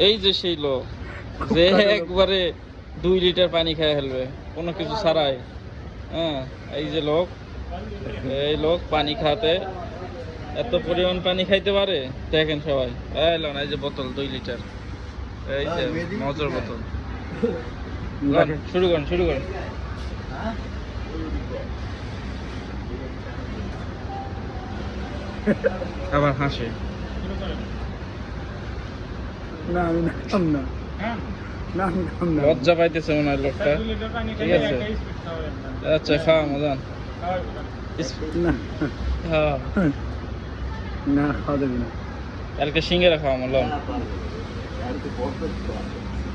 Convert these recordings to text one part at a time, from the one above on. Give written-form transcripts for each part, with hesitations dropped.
এই যে সেই লোক যে একবারে 2 লিটার পানি খেয়ে ফেলবে কোনো কিছু ছাড়াই। হ্যাঁ, এই যে লোক, এই লোক পানি খাতে এত পরিমাণ পানি খাইতে পারে দেখেন সবাই। এলো না, এই যে বোতল 2 লিটার, এই যে মজার বোতল। শুরু করেন, শুরু করেন। আবার হাসে। না আমি খাম না, না আমি খাম না। লজ্জা পাইতেছে মনে হয় লোকটা। ঠিক আছে, আচ্ছা খাওয়া মজান। না হ্যাঁ, না খাওয়া যাবে না। কালকে সিঙ্গারা খাওয়া মলাম।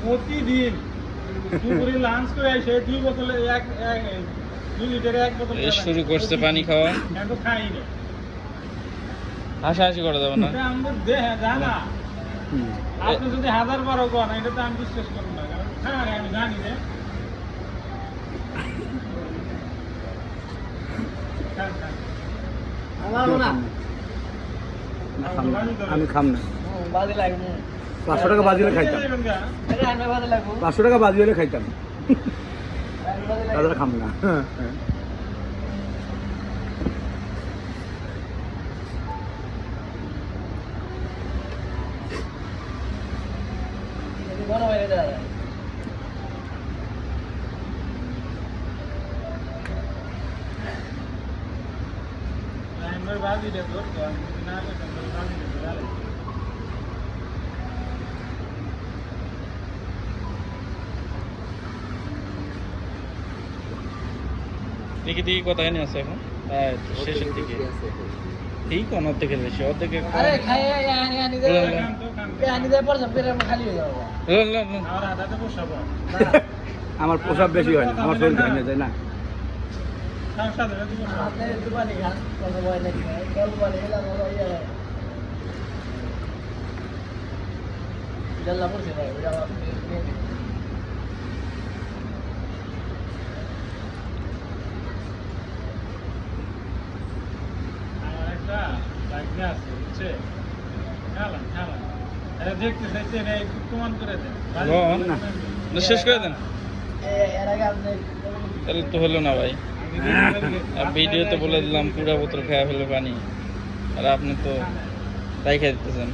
প্রতিদিন দুপুরে লাঞ্চ করে এসে 2 বোতলে 2 লিটারে 1 বোতল শুরু করছে পানি খাওয়া। আমি তো খাই না। হাসাহাসি করা যাবে না। এটা আমাদের দেহে জানা। আপনি যদি 1000 বার কোন এটা তো আমি বিশ্বাস করব না, কারণ খাই আমি জানি যে আমি খাম না। 500 টাকা বাজি হলে খাইতাম, 500 টাকা বাজি হলে খাইতাম, তাদের খাম না। আমার বাজি দে তোর তো আমি না করতাম তোর বাজি দে তাহলে দেখি দেখি কত এনে আছে এখন। শেষের দিকে ঠিক অর্ধেক থেকে বেশি, অর্ধেকে আমার আদাতে বসাবো আমার প্রসাব বেশি হয় না, আমার শরীর ভেঙে যায় না। তার সাথে দিব আমার একটা লাগবে আছে বুঝছে খেলা খেলা এটা দেখতে চাইছে রে একটু প্রমাণ করে দেন না, শেষ করে দেন। তাহলে তো হলো না ভাই। ভিডিওতে বলে দিলাম পুরা বোতল খেয়ে ফেলে পানি, আর আপনি তো তাই খেয়ে দিতেছেন।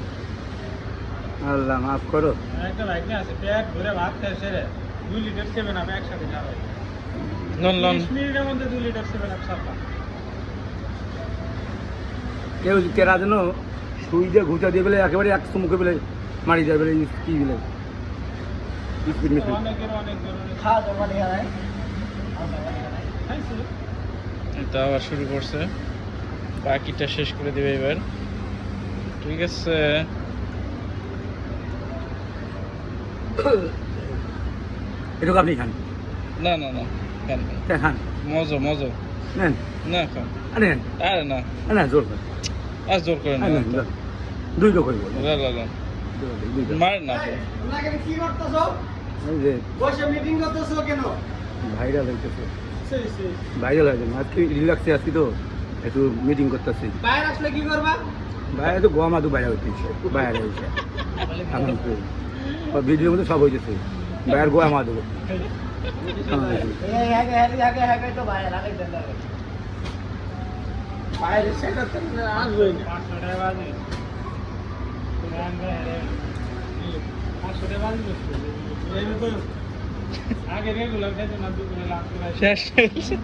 আল্লাহ মাফ করো। একটা লাগবে আছে পেট ভরে ভাত খেয়ে সেরে 2 লিটার 7 আপ একসাথে খাওয়া লন লন 20 মিনিটের মধ্যে 2 লিটার 7 আপ সাফা কেউ কেরা যেন সুই দিয়ে ঘুচা দিয়ে বলে একেবারে এক মুখে বলে মারি যায় বলে কি বলে স্পিড মেশিন। অনেকের অনেক ধরনের খাইছে এটা আবার শুরু করছে, বাকিটা শেষ করে দিবে এবার। ঠিক আছে, এটুকু আপনি খান। না না না, খান খান। হ্যাঁ, খান, মজা মজা। নেন, না খান, আরে নেন, আরে না, না জোর করেন, আর জোর করে না। নেন, নেন, 2 লোক হইব, লা লা লা, মার না তো। কি করতেছো এই যে বসে মিটিং করতেছো কেন ভাইরাল হইতেছে, সেই সেই ভাইরাল হয়েছে। আজকে রিল্যাক্সে আসছি তো একটু মিটিং করতেছি। বাইরে আসলে কি করবা বাইরে তো গোয়া মাদু বাইরে হইতেছে, বাইরে হয়েছে এখন ভিডিওর মধ্যে সব হইতেছে বাইরের গোয়া মাদু। বাইরে সেটা তো আসবে না 500 টাকা বাজি তুমি আনবে আরে 500 টাকা বাজি এই তো আগে রেগুলার খেতে না দুপুরে লাঞ্চ করে শেষ হয়ে গেছে।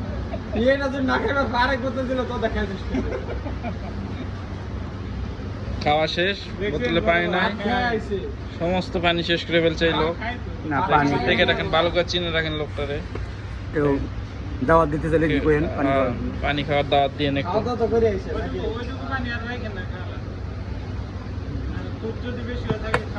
এটা যদি না খেয়ে আরেক বোতল দিল তো দেখা যাচ্ছে খাওয়া শেষ, বোতলে পানি নাই, সমস্ত পানি শেষ করে ফেলছে এই লোক। না পানি দেখে রাখেন, ভালো করে চিনে রাখেন লোকটারে। কেউ দাওয়াত দিতে চাইলে কি করেন পানি খাওয়ান। পানি খাওয়ার দাওয়াত দিয়ে একটু। খাওয়া দাওয়া করে আইছে ওইটুকু পানি আর রাখেন না খালা আর খুব যদি বেশি হয়ে থাকে